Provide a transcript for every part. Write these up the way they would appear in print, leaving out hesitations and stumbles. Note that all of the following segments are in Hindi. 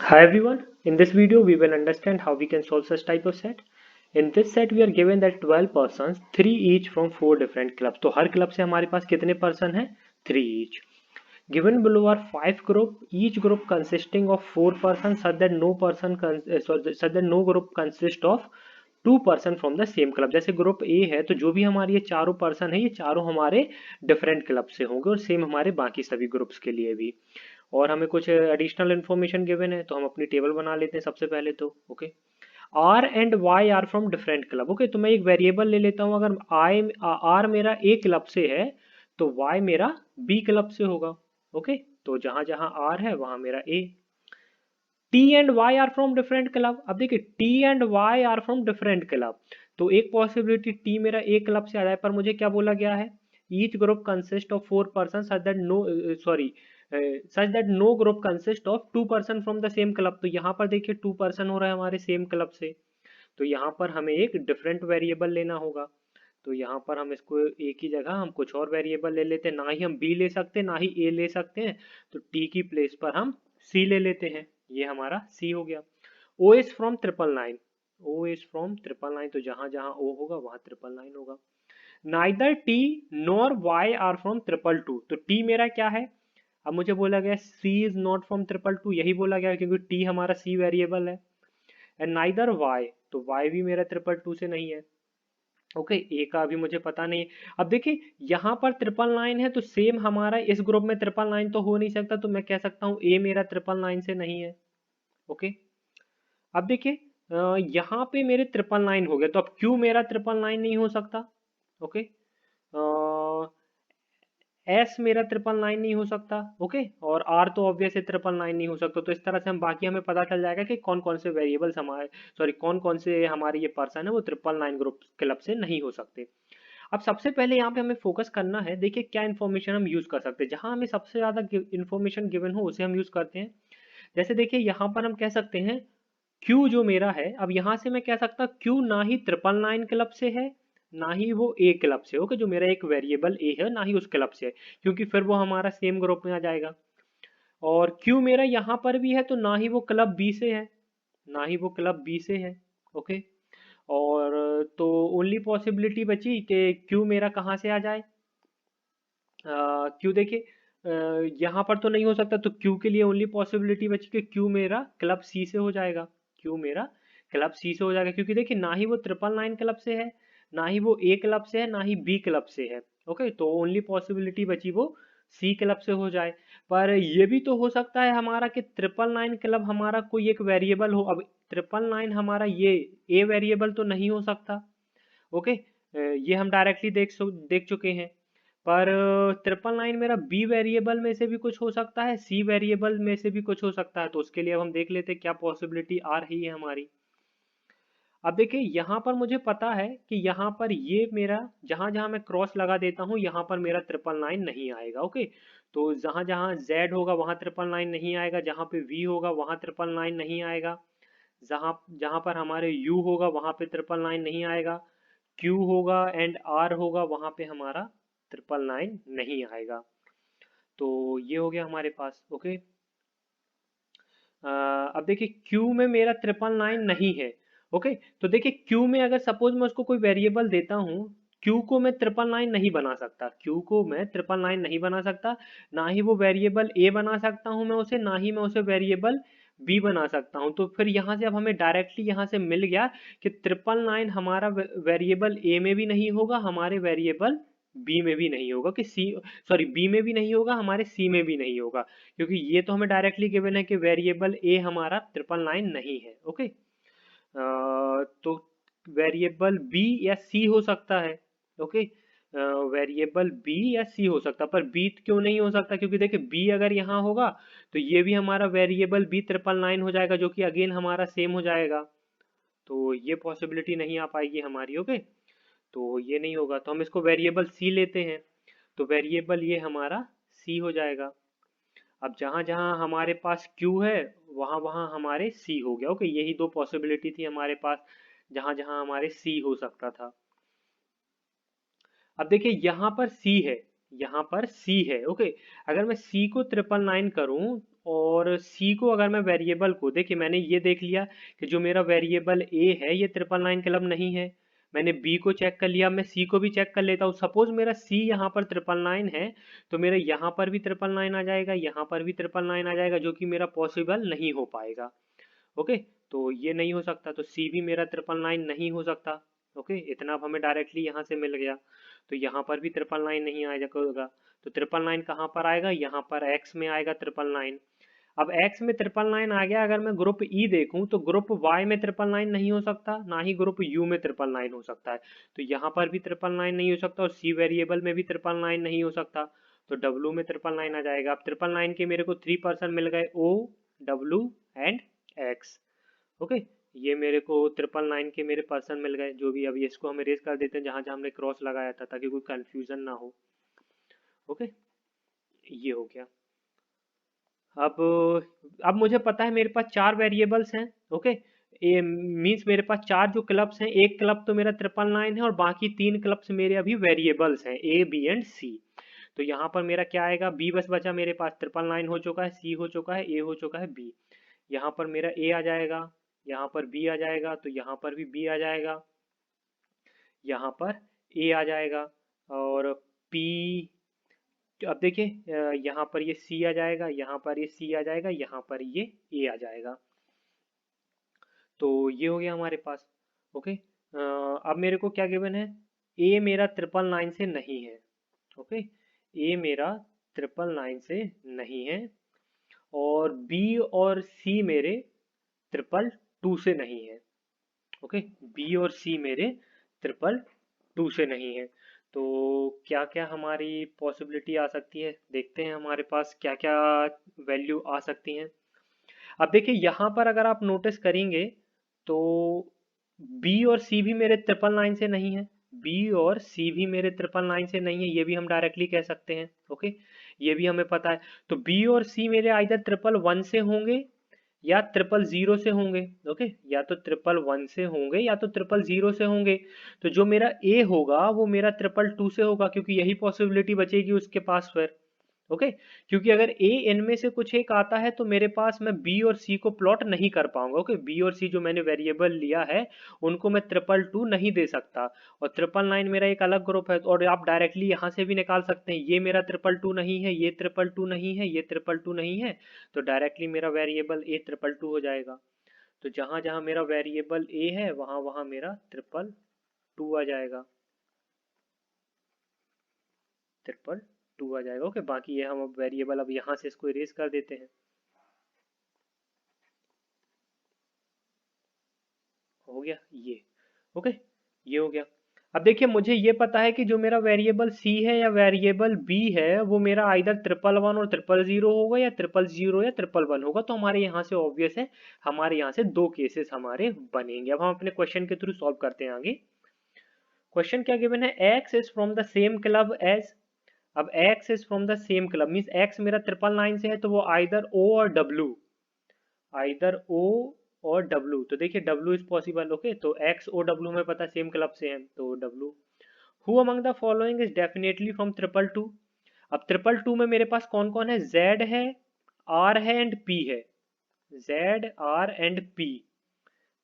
Hi everyone, in this video we will understand how we can solve such type of set. In this set we are given that 12 persons, 3 each from 4 different clubs. तो हर क्लब से हमारे पास कितने पर्सन हैं? 3 each. Given below are 5 group, each group consisting of 4 persons such that no group consist of 2 person from the same club. जैसे ग्रुप A है तो जो भी हमारे ये चारों पर्सन है ये चारों हमारे डिफरेंट क्लब से होंगे और सेम हमारे बाकी सभी ग्रुप्स के लिए भी। और हमें कुछ एडिशनल इन्फॉर्मेशन गिवन है तो हम अपनी टेबल बना लेते हैं सबसे पहले तो। Okay, R and Y are from different club. Okay, तो मैं एक वेरिएबल ले लेता हूँ। अगर आई आर मेरा ए क्लब से है तो वाई मेरा बी क्लब से होगा। ओके, तो जहां जहां आर है वहां मेरा A. T and Y are from different club. अब देखिए T and Y are from different club, तो एक पॉसिबिलिटी टी मेरा ए क्लब से आ जाए, पर मुझे क्या बोला गया है? Each group consist of 4 person such that no such that no group consist of 2 person from the same club. तो यहाँ पर देखिए 2 पर्सन हो रहा है हमारे सेम क्लब से, तो यहाँ पर हमें एक डिफरेंट वेरिएबल लेना होगा। तो यहाँ पर हम इसको एक ही जगह हम कुछ और वेरिएबल ले लेते हैं। ना ही हम बी ले सकते ना ही ए ले सकते हैं, तो टी की प्लेस पर हम सी ले लेते हैं। ये हमारा सी हो गया। O is from 999। O is from 999, तो जहां जहां ओ होगा वहां 999 होगा। Neither T nor Y are from 222। तो टी मेरा क्या है? अब मुझे बोला गया सी इज नॉट फ्रॉम 222, यही बोला गया है क्योंकि टी हमारा सी वेरिएबल है। एंड नाइदर वाई, तो वाई भी मेरा 222 से नहीं है। ओके, ए का अभी मुझे पता नहीं है। अब देखिए यहाँ पर 999 है तो सेम हमारा इस ग्रुप में 999 तो हो नहीं सकता, तो मैं कह सकता हूँ ए मेरा 999 से नहीं है। ओके, अब देखिए यहाँ पे मेरे 999 हो गया, तो अब क्यू मेरा 999 नहीं हो सकता। ओके, एस मेरा 999 नहीं हो सकता। ओके, और आर तो ऑब्वियस है 999 नहीं हो सकता। तो इस तरह से हम बाकी हमें पता चल जाएगा कि कौन कौन से वेरिएबल्स हमारे कौन कौन से हमारे ये पर्सन है वो 999 ग्रुप क्लब से नहीं हो सकते। अब सबसे पहले यहाँ पे हमें फोकस करना है। देखिए क्या इन्फॉर्मेशन हम यूज कर सकते हैं, जहां हमें सबसे ज्यादा इन्फॉर्मेशन गिवन हो उसे हम यूज करते हैं। जैसे देखिए यहाँ पर हम कह सकते हैं Q जो मेरा है, अब यहाँ से मैं कह सकता Q ना ही 999 क्लब से है ना ही वो ए क्लब से। ओके, जो मेरा एक वेरिएबल ए है ना ही उस क्लब से है, क्योंकि फिर वो हमारा सेम ग्रुप में आ जाएगा। और Q मेरा यहाँ पर भी है तो ना ही वो क्लब बी से है, ना ही वो क्लब बी से है। ओके, और तो ओनली पॉसिबिलिटी बची कि Q मेरा कहाँ से आ जाए। क्यू देखिए यहाँ पर तो नहीं हो सकता, तो क्यू के लिए ओनली पॉसिबिलिटी बची कि क्यू मेरा क्लब सी से हो जाएगा। क्यू मेरा क्लब सी से हो जाएगा, क्योंकि देखिए ना ही वो 999 क्लब से है ना ही वो ए क्लब से है ना ही बी क्लब से है। ओके, तो ओनली पॉसिबिलिटी बची वो सी क्लब से हो जाए। पर ये भी तो हो सकता है हमारा कि 999 क्लब हमारा कोई एक वेरिएबल हो। अब 999 हमारा ये ए वेरिएबल तो नहीं हो सकता। ओके, ये हम डायरेक्टली देख चुके हैं। पर 999 मेरा बी वेरिएबल में से भी कुछ हो सकता है, सी वेरिएबल में से भी कुछ हो सकता है। तो उसके लिए अब हम देख लेते हैं क्या पॉसिबिलिटी आ रही है हमारी। अब देखिए यहाँ पर मुझे पता है कि यहाँ पर ये मेरा जहां जहां मैं क्रॉस लगा देता हूँ यहाँ पर मेरा 999 नहीं आएगा। ओके, तो जहां जहां Z होगा वहां 999 नहीं आएगा, जहां पे V होगा वहां 999 नहीं आएगा, जहां जहां पर हमारे U होगा वहां पे 999 नहीं आएगा, Q होगा एंड R होगा वहां पे हमारा 999 नहीं आएगा। तो ये हो गया हमारे पास। ओके, अब देखिए Q में मेरा 999 नहीं है। ओके, तो देखिए Q में अगर सपोज मैं उसको कोई वेरिएबल देता हूँ, Q को मैं 999 नहीं बना सकता, Q को मैं 999 नहीं बना सकता। ना ही वो वेरिएबल A बना सकता हूँ मैं उसे, ना ही मैं उसे वेरिएबल B बना सकता हूँ। तो फिर यहाँ से अब हमें डायरेक्टली यहाँ से मिल गया कि 999 हमारा वेरिएबल A में भी नहीं होगा, हमारे वेरिएबल B में भी नहीं होगा, कि B में भी नहीं होगा, हमारे C में भी नहीं होगा, क्योंकि ये तो हमें डायरेक्टली गिवन है कि वेरिएबल ए हमारा 999 नहीं है। ओके, तो वेरिएबल बी या सी हो सकता है। ओके, वेरिएबल बी या सी हो सकता है, पर बी क्यों नहीं हो सकता? क्योंकि देखिए बी अगर यहाँ होगा तो ये भी हमारा वेरिएबल बी 999 हो जाएगा, जो कि अगेन हमारा सेम हो जाएगा। तो ये पॉसिबिलिटी नहीं आ पाएगी हमारी। ओके, तो ये नहीं होगा, तो हम इसको वेरिएबल सी लेते हैं। तो वेरिएबल ये हमारा सी हो जाएगा। अब जहां जहां हमारे पास Q है वहां वहां हमारे C हो गया। ओके, यही दो पॉसिबिलिटी थी हमारे पास जहां जहां हमारे C हो सकता था। अब देखिए यहाँ पर C है, यहाँ पर C है। ओके, अगर मैं C को 999 करूं और और सी को अगर मैं वेरिएबल को, देखिए मैंने ये देख लिया कि जो मेरा वेरिएबल ए है ये 999 क्लब नहीं है। मैंने बी को चेक कर लिया, मैं सी को भी चेक कर लेता हूँ। सपोज मेरा सी यहाँ पर 999 है, तो मेरे यहाँ पर भी 999 आ जाएगा, यहाँ पर भी 999 आ जाएगा, जो कि मेरा पॉसिबल नहीं हो पाएगा। ओके, तो ये नहीं हो सकता, तो सी भी मेरा 999 नहीं हो सकता। ओके, इतना अब हमें डायरेक्टली यहाँ से मिल गया। तो यहाँ पर भी 999 नहीं आएगा, तो 999 कहाँ पर आएगा, यहाँ पर एक्स में आएगा 999। अब x में 999 आ गया। अगर मैं ग्रुप ई देखूं तो ग्रुप y में 999 नहीं हो सकता, ना ही ग्रुप u में 999 हो सकता है। तो यहाँ पर भी 999 नहीं हो सकता और c वेरिएबल में भी 999 नहीं हो सकता। तो w में 999 आ जाएगा। अब 999 के मेरे को 3% मिल गए, o, w and x। Okay, ये मेरे को 999 के मेरे पर्सन मिल गए, जो भी। अभी इसको हम इरेज कर देते हैं जहां जहां हमने क्रॉस लगाया था, ताकि कोई कंफ्यूजन ना हो। ओके, ये हो गया। अब मुझे पता है मेरे पास 4 वेरिएबल्स हैं। ओके, ये मीन्स मेरे पास 4 जो क्लब्स हैं, एक क्लब तो मेरा 999 है और बाकी 3 क्लब्स मेरे अभी वेरिएबल्स हैं, ए, बी एंड सी। तो यहाँ पर मेरा क्या आएगा, बी बस बचा मेरे पास। 999 हो चुका है, सी हो चुका है, ए हो चुका है, बी। यहाँ पर मेरा ए आ जाएगा, यहाँ पर बी आ जाएगा, तो यहाँ पर भी बी आ जाएगा, यहाँ पर ए आ जाएगा और पी। तो अब देखिए, यहाँ पर ये सी आ जाएगा, यहाँ पर ये सी आ जाएगा, यहाँ पर ये ए आ जाएगा। तो ये हो गया हमारे पास। ओके, अब मेरे को क्या गिवन है, ए मेरा 999 से नहीं है। ओके, ए मेरा 999 से नहीं है और बी और सी मेरे 222 से नहीं है। ओके, बी और सी मेरे 222 से नहीं है। तो क्या क्या हमारी पॉसिबिलिटी आ सकती है, देखते हैं हमारे पास क्या क्या वैल्यू आ सकती हैं। अब देखिए यहाँ पर अगर आप नोटिस करेंगे तो बी और सी भी मेरे 999 से नहीं है, बी और सी भी मेरे 999 से नहीं है, ये भी हम डायरेक्टली कह सकते हैं। ओके, ये भी हमें पता है। तो बी और सी मेरे आइदर 111 से होंगे या 000 से होंगे। ओके, या तो 111 से होंगे या तो 000 से होंगे। तो जो मेरा ए होगा वो मेरा 222 से होगा, क्योंकि यही पॉसिबिलिटी बचेगी उसके पास फिर। ओके, क्योंकि अगर ए इनमें से कुछ एक आता है तो मेरे पास, मैं बी और सी को प्लॉट नहीं कर पाऊंगा। ओके, बी और सी जो मैंने वेरिएबल लिया है उनको मैं 222 नहीं दे सकता, और 999 मेरा एक अलग ग्रुप है। और आप डायरेक्टली यहाँ से भी निकाल सकते हैं, ये मेरा 222 नहीं है, ये 222 नहीं है, ये 222 नहीं है, तो डायरेक्टली मेरा वेरिएबल ए 222 हो जाएगा। तो जहां जहां मेरा वेरिएबल ए है वहां वहां मेरा 222 आ जाएगा, 222 आ जाएगा। ओके, बाकी ये हम अब वेरिएबल, अब यहाँ से इसको इरेज कर देते हैं। हो गया ये। ओके, ये हो गया। अब देखिए मुझे ये पता है कि जो मेरा वेरिएबल सी है या वेरिएबल बी है वो मेरा आइदर 111 और 000 होगा या 000 या 111 होगा। तो हमारे यहाँ से ऑब्वियस है, हमारे यहाँ से 2 केसेस हमारे बनेंगे। अब हम अपने क्वेश्चन के थ्रू सॉल्व करते हैं आगे। क्वेश्चन क्या गिवन है, X is from the same club as. अब x is from the same club, means x मेरा 999 से है, तो वो आइदर o और w, आइदर o और w। तो देखिए w इज पॉसिबल। ओके, तो x o w में पता सेम क्लब से है, तो w। Who among the following is definitely from 222। अब 222 में मेरे पास कौन कौन है, z है, r है एंड p है, z r एंड p।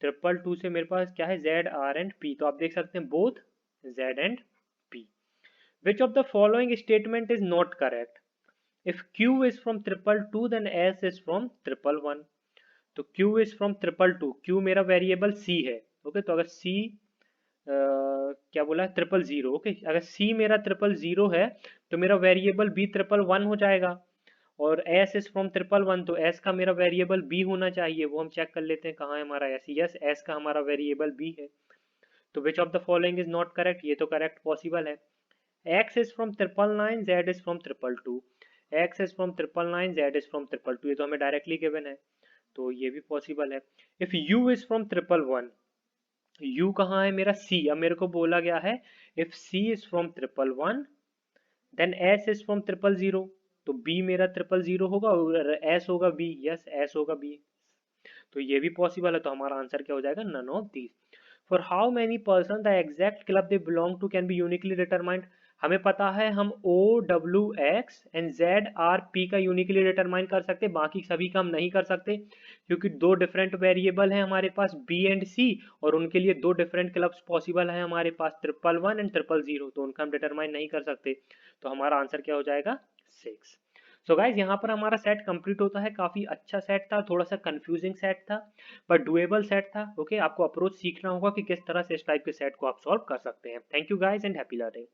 222 से मेरे पास क्या है, z r एंड p। तो आप देख सकते हैं both z and p। Which of the following statement is not correct? If Q is from 222, then S is from 111. तो Q is from 222, Q मेरा वेरिएबल C है। ओके, तो अगर C क्या बोला है, 000। ओके, अगर C मेरा 000 है तो मेरा वेरिएबल B 111 हो जाएगा, और S is from 111, तो S का मेरा वेरिएबल B होना चाहिए। वो हम चेक कर लेते हैं कहाँ है हमारा S। यस, S का हमारा वेरिएबल B है। तो which of the following is not correct, ये तो करेक्ट पॉसिबल है। x is from 999, z is from 222, x is from 999, z is from 222, ये तो हमें डायरेक्टली गिवन है, तो ये भी पॉसिबल है। If u is from 111, u कहाँ है मेरा, c। अब मेरे को बोला गया है if c is from 111 then s is from 000, तो b मेरा 000 होगा और s होगा b। यस, s होगा b, तो ये भी पॉसिबल है। तो हमारा आंसर क्या हो जाएगा, none of these. For how many person the exact club they belong to can be uniquely determined। हमें पता है हम O W X and Z R P का यूनिकली डिटरमाइन कर सकते, बाकी सभी का हम नहीं कर सकते क्योंकि दो डिफरेंट वेरिएबल हैं हमारे पास B एंड C और उनके लिए दो डिफरेंट क्लब्स पॉसिबल है हमारे पास 111 एंड 000, तो उनका हम डिटरमाइन नहीं कर सकते। तो हमारा आंसर क्या हो जाएगा 6। सो गाइज यहाँ पर हमारा सेट कंप्लीट होता है। काफी अच्छा सेट था, थोड़ा सा कंफ्यूजिंग सेट था बट डुएबल सेट था। ओके आपको अप्रोच सीखना होगा कि किस तरह से इस टाइप के सेट को आप सॉल्व कर सकते हैं। Thank you guys and happy learning.